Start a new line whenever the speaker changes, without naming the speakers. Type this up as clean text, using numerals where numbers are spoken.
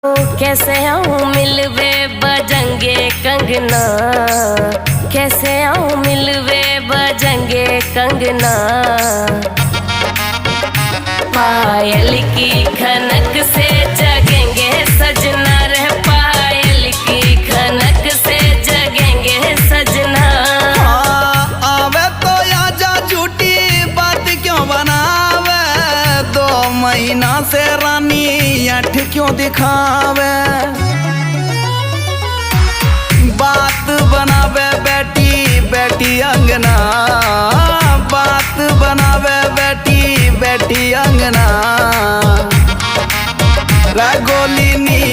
कैसे आऊँ मिलवे बजंगे कंगना, कैसे आऊँ मिलवे बजंगे कंगना। पायल की खनक से जगेंगे सजना रे, पायल की खनक से जगेंगे सजना।
आवे तो आजा झूठी बात क्यों बनावे, 2 महीना से रानी ऐठ क्यों दिखावे। बात बनावे बेटी बेटी अंगना, बात बनावे बेटी बेटी अंगना। रंगोली नी